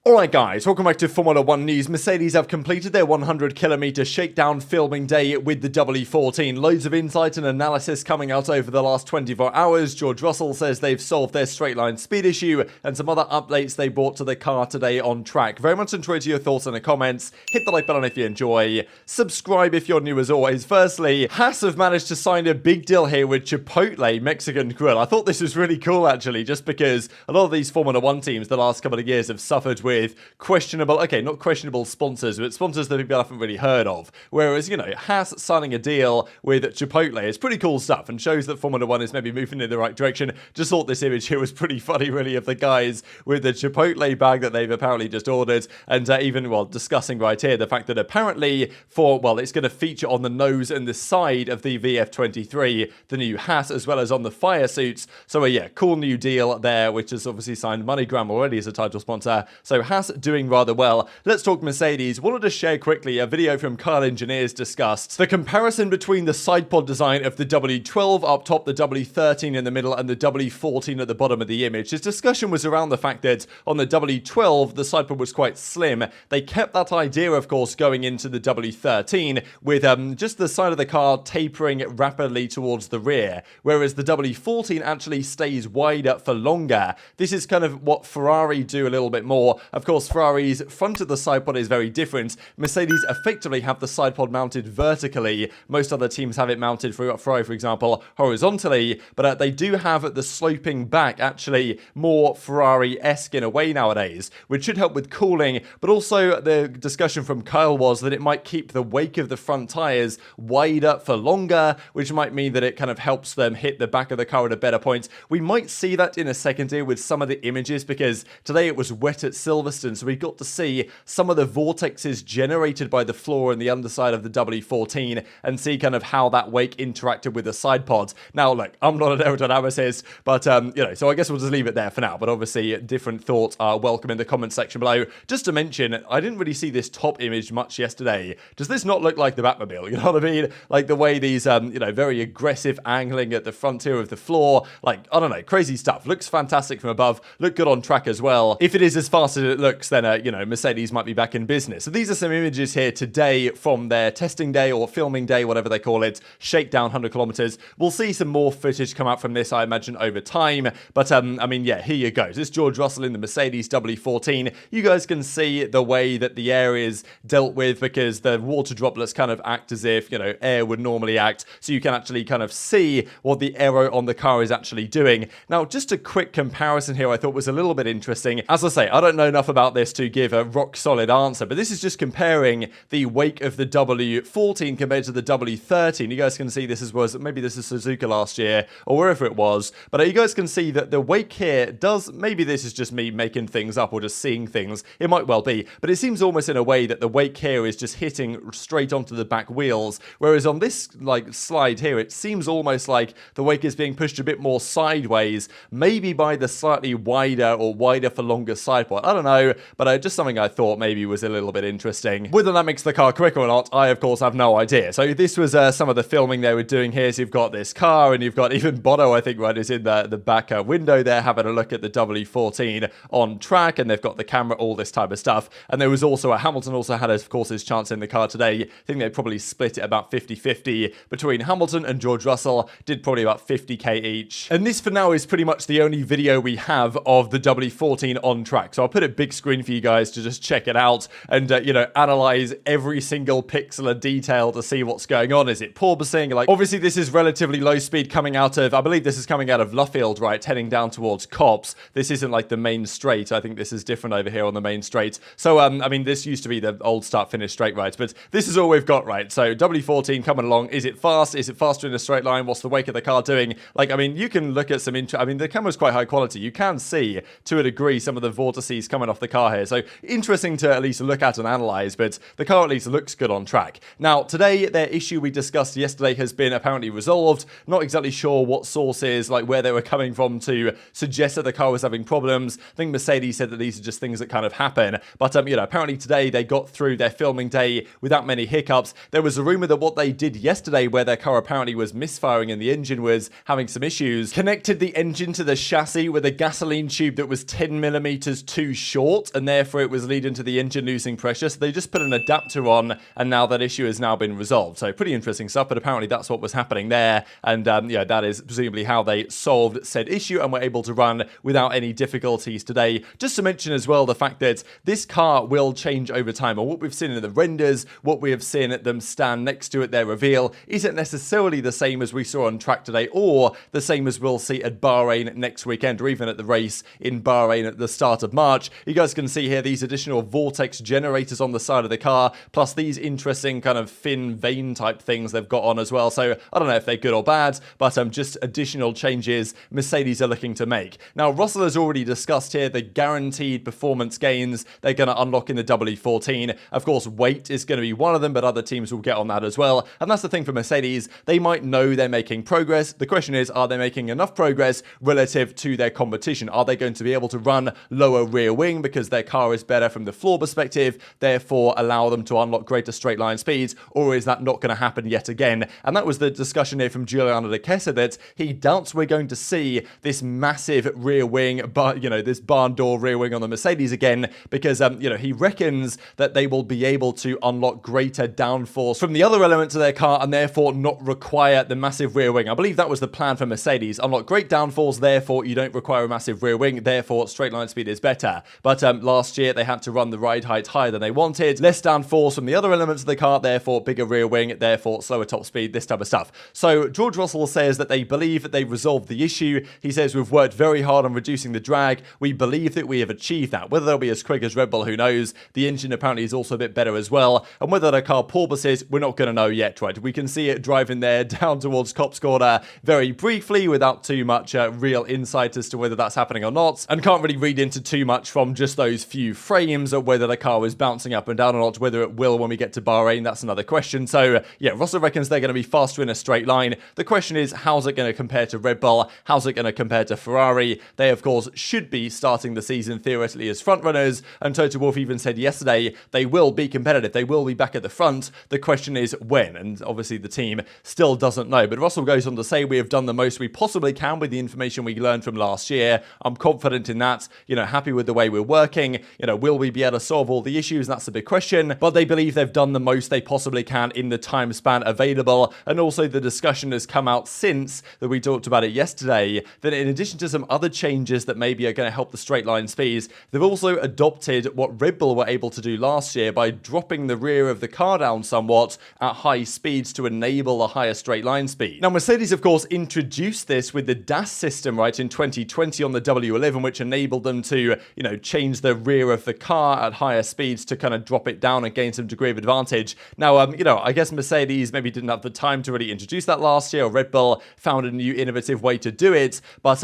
Alright guys, welcome back to Formula 1 news. Mercedes have completed their 100km shakedown filming day with the W14. Loads of insight and analysis coming out over the last 24 hours. George Russell says they've solved their straight line speed issue and some other updates they brought to the car today on track. Very much enjoyed your thoughts in the comments. Hit the like button if you enjoy. Subscribe if you're new as always. Firstly, Haas have managed to sign a big deal here with Chipotle Mexican Grill. I thought this was really cool actually, just because a lot of these Formula 1 teams the last couple of years have suffered with questionable, not questionable sponsors, but sponsors that people haven't really heard of. Whereas, Haas signing a deal with Chipotle is pretty cool stuff and shows that Formula 1 is maybe moving in the right direction. Just thought this image here was pretty funny, really, of the guys with the Chipotle bag that they've apparently just ordered. And even, discussing right here the fact that apparently it's going to feature on the nose and the side of the VF23, the new Haas, as well as on the fire suits. So, cool new deal there, which has obviously signed MoneyGram already as a title sponsor. So, Haas doing rather well. Let's talk Mercedes. Wanted to share quickly a video from Kyle Engineers discussed the comparison between the side pod design of the W12 up top, the W13 in the middle, and the W14 at the bottom of the image. His discussion was around the fact that on the W12, the side pod was quite slim. They kept that idea, of course, going into the W13 with just the side of the car tapering rapidly towards the rear, whereas the W14 actually stays wider for longer. This is kind of what Ferrari do a little bit more. Of course, Ferrari's front of the side pod is very different. Mercedes effectively have the side pod mounted vertically. Most other teams have it mounted, for Ferrari, for example, horizontally, but they do have the sloping back, actually more Ferrari-esque in a way nowadays, which should help with cooling, but also the discussion from Kyle was that it might keep the wake of the front tyres wider for longer, which might mean that it kind of helps them hit the back of the car at a better point. We might see that in a second here with some of the images, because today it was wet at Silverstone, so we got to see some of the vortexes generated by the floor and the underside of the W14 and see kind of how that wake interacted with the side pods. Now, look, I'm not an aerodynamicist, but, so I guess we'll just leave it there for now. But obviously, different thoughts are welcome in the comment section below. Just to mention, I didn't really see this top image much yesterday. Does this not look like the Batmobile? You know what I mean? Like the way these, very aggressive angling at the frontier of the floor. Like, I don't know, crazy stuff. Looks fantastic from above. Look good on track as well. If it is as fast as it looks, then, Mercedes might be back in business. So these are some images here today from their testing day or filming day, whatever they call it, shakedown 100 kilometers. We'll see some more footage come out from this, I imagine, over time. But, here you go. This is George Russell in the Mercedes W14. You guys can see the way that the air is dealt with because the water droplets kind of act as if, air would normally act. So you can actually kind of see what the aero on the car is actually doing. Now, just a quick comparison here I thought was a little bit interesting. As I say, I don't know enough about this to give a rock solid answer, but this is just comparing the wake of the W14 compared to the W13. You guys can see this is maybe this is Suzuka last year or wherever it was, but you guys can see that the wake here does, maybe this is just me making things up or just seeing things, it might well be, but it seems almost in a way that the wake here is just hitting straight onto the back wheels, whereas on this slide here it seems almost like the wake is being pushed a bit more sideways, maybe by the slightly wider or wider for longer side pod. I don't know, but just something I thought maybe was a little bit interesting. Whether that makes the car quicker or not, I of course have no idea. So this was some of the filming they were doing here. So you've got this car and you've got even Bono, I think, right, is in the back window there having a look at the W14 on track, and they've got the camera, all this type of stuff. And there was also Hamilton also had, of course, his chance in the car today. I think they probably split it about 50-50 between Hamilton and George Russell, did probably about 50k each. And this for now is pretty much the only video we have of the W14 on track. So I'll put it big screen for you guys to just check it out and, analyze every single pixel of detail to see what's going on. Is it porpoising? Obviously this is relatively low speed coming out of, I believe this is coming out of Luffield, right, heading down towards Copse. This isn't like the main straight. I think this is different over here on the main straight. So, this used to be the old start-finish straight, right, but this is all we've got, right? So W14 coming along. Is it fast? Is it faster in a straight line? What's the wake of the car doing? You can look at some, the camera's quite high quality. You can see, to a degree, some of the vortices coming off the car here. So interesting to at least look at and analyze, but the car at least looks good on track. Now, today, their issue we discussed yesterday has been apparently resolved. Not exactly sure what sources, where they were coming from to suggest that the car was having problems. I think Mercedes said that these are just things that kind of happen. But, apparently today they got through their filming day without many hiccups. There was a rumor that what they did yesterday, where their car apparently was misfiring and the engine was having some issues, connected the engine to the chassis with a gasoline tube that was 10 millimeters too short, and therefore it was leading to the engine losing pressure. So they just put an adapter on, and now that issue has now been resolved. So pretty interesting stuff, but apparently that's what was happening there. And yeah, that is presumably how they solved said issue and were able to run without any difficulties today. Just to mention as well the fact that this car will change over time, and what we've seen in the renders, what we have seen them stand next to at their reveal, isn't necessarily the same as we saw on track today, or the same as we'll see at Bahrain next weekend, or even at the race in Bahrain at the start of March. You guys can see here these additional vortex generators on the side of the car, plus these interesting kind of fin vane type things they've got on as well. So I don't know if they're good or bad, but just additional changes Mercedes are looking to make. Now, Russell has already discussed here the guaranteed performance gains they're going to unlock in the W14. Of course, weight is going to be one of them, but other teams will get on that as well. And that's the thing for Mercedes. They might know they're making progress. The question is, are they making enough progress relative to their competition? Are they going to be able to run lower rear wing because their car is better from the floor perspective, therefore allow them to unlock greater straight line speeds, or is that not going to happen yet again? And that was the discussion here from Giuliano de Kessa, that he doubts we're going to see this massive rear wing, but this barn door rear wing on the Mercedes again, because he reckons that they will be able to unlock greater downforce from the other elements of their car and therefore not require the massive rear wing. I believe that was the plan for Mercedes. Unlock great downforce, therefore you don't require a massive rear wing, therefore straight line speed is better. But last year they had to run the ride height higher than they wanted, less downforce from the other elements of the car, therefore bigger rear wing, therefore slower top speed, this type of stuff. So George Russell says that they believe that they resolved the issue. He says, we've worked very hard on reducing the drag. We believe that we have achieved that. Whether they'll be as quick as Red Bull, who knows? The engine apparently is also a bit better as well. And whether the car porpoises, we're not going to know yet, right? We can see it driving there down towards Copse Corner very briefly without too much real insight as to whether that's happening or not. And can't really read into too much from just those few frames of whether the car is bouncing up and down or not. Whether it will when we get to Bahrain, that's another question. So yeah, Russell reckons they're going to be faster in a straight line. The question is, how's it going to compare to Red Bull? How's it going to compare to Ferrari? They, of course, should be starting the season theoretically as front runners, and Toto Wolff even said yesterday they will be competitive. They will be back at the front. The question is when, and obviously the team still doesn't know. But Russell goes on to say, we have done the most we possibly can with the information we learned from last year. I'm confident in that, happy with the way we're working. Will we be able to solve all the issues? That's a big question, but they believe they've done the most they possibly can in the time span available. And also the discussion has come out since that we talked about it yesterday, that in addition to some other changes that maybe are going to help the straight line speeds, they've also adopted what Red Bull were able to do last year by dropping the rear of the car down somewhat at high speeds to enable a higher straight line speed. Now, Mercedes, of course, introduced this with the DAS system, right, in 2020 on the W11, which enabled them to, change the rear of the car at higher speeds to kind of drop it down and gain some degree of advantage. Now, I guess Mercedes maybe didn't have the time to really introduce that last year, or Red Bull found a new innovative way to do it. But,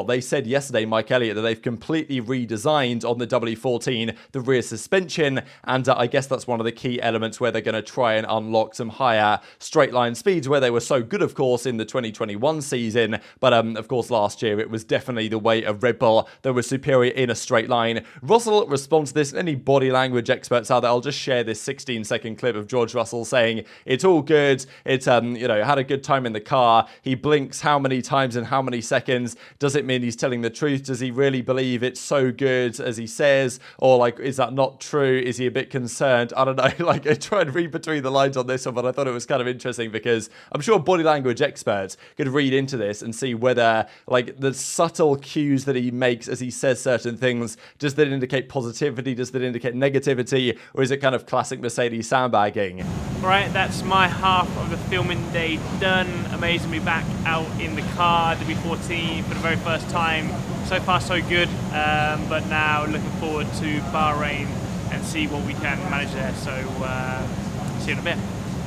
they said yesterday, Mike Elliott, that they've completely redesigned on the W14 the rear suspension, and I guess that's one of the key elements where they're going to try and unlock some higher straight line speeds, where they were so good, of course, in the 2021 season. But, of course, last year it was definitely the way of Red Bull that was superior in a straight line. Russell responds to this, and any body language experts out there, I'll just share this 16-second clip of George Russell saying, it's all good. It's, had a good time in the car. He blinks how many times in how many seconds. Does it mean he's telling the truth? Does he really believe it's so good as he says? Or, is that not true? Is he a bit concerned? I don't know. I try and read between the lines on this one, but I thought it was kind of interesting because I'm sure body language experts could read into this and see whether, the subtle cues that he makes as he says certain things, does that indicate positivity? Does that indicate negativity? Or is it kind of classic Mercedes sandbagging? Right, that's my half of the filming day done. Amazing to be back out in the car, W14 for the very first time. So far so good, but now looking forward to Bahrain and see what we can manage there. So see you in a bit.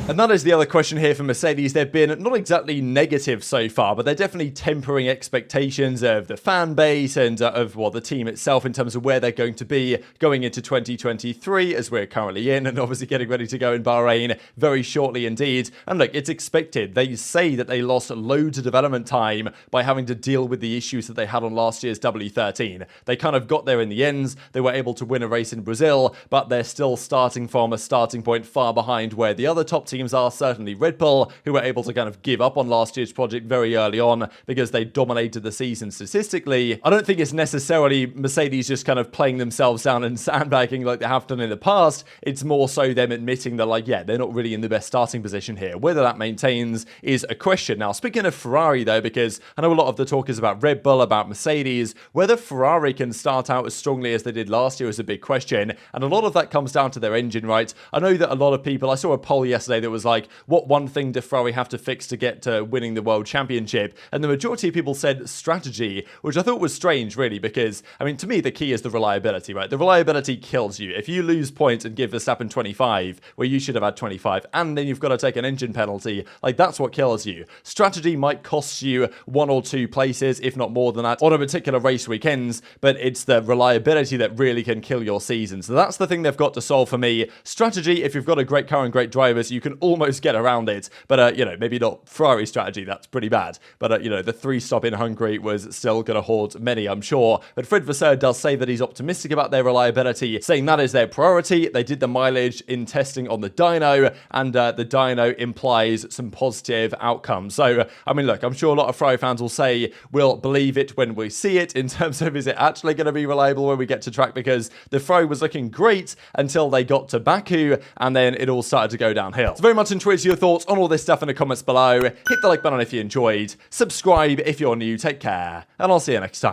And that is the other question here for Mercedes. They've been not exactly negative so far, but they're definitely tempering expectations of the fan base and of the team itself in terms of where they're going to be going into 2023, as we're currently in, and obviously getting ready to go in Bahrain very shortly indeed. And look, it's expected. They say that they lost loads of development time by having to deal with the issues that they had on last year's W13. They kind of got there in the end. They were able to win a race in Brazil, but they're still starting from a starting point far behind where the other top teams teams are, certainly Red Bull, who were able to kind of give up on last year's project very early on because they dominated the season statistically. I don't think it's necessarily Mercedes just kind of playing themselves down and sandbagging like they have done in the past. It's more so them admitting that, like, yeah, they're not really in the best starting position here. Whether that maintains is a question. Now, speaking of Ferrari, though, because I know a lot of the talk is about Red Bull, about Mercedes, whether Ferrari can start out as strongly as they did last year is a big question, and a lot of that comes down to their engine, right? I know that a lot of people, I saw a poll yesterday that was like, what one thing do Ferrari have to fix to get to winning the World Championship? And the majority of people said strategy, which I thought was strange, really, because, I mean, to me, the key is the reliability, right? The reliability kills you. If you lose points and give Verstappen 25, where you should have had 25, and then you've got to take an engine penalty, like, that's what kills you. Strategy might cost you 1 or 2 places, if not more than that, on a particular race weekends, but it's the reliability that really can kill your season. So that's the thing they've got to solve for me. Strategy, if you've got a great car and great drivers, you can almost get around it, but, you know, maybe not Ferrari strategy, that's pretty bad, but, you know, the 3-stop in Hungary was still going to haunt many, I'm sure. But Fred Vasseur does say that he's optimistic about their reliability, saying that is their priority. They did the mileage in testing on the dyno, and the dyno implies some positive outcomes. So, I mean, look, I'm sure a lot of Ferrari fans will say we'll believe it when we see it, in terms of is it actually going to be reliable when we get to track, because the Ferrari was looking great until they got to Baku, and then it all started to go downhill. So very much enjoyed your thoughts on all this stuff in the comments below. Hit the like button if you enjoyed, subscribe if you're new, take care, and I'll see you next time.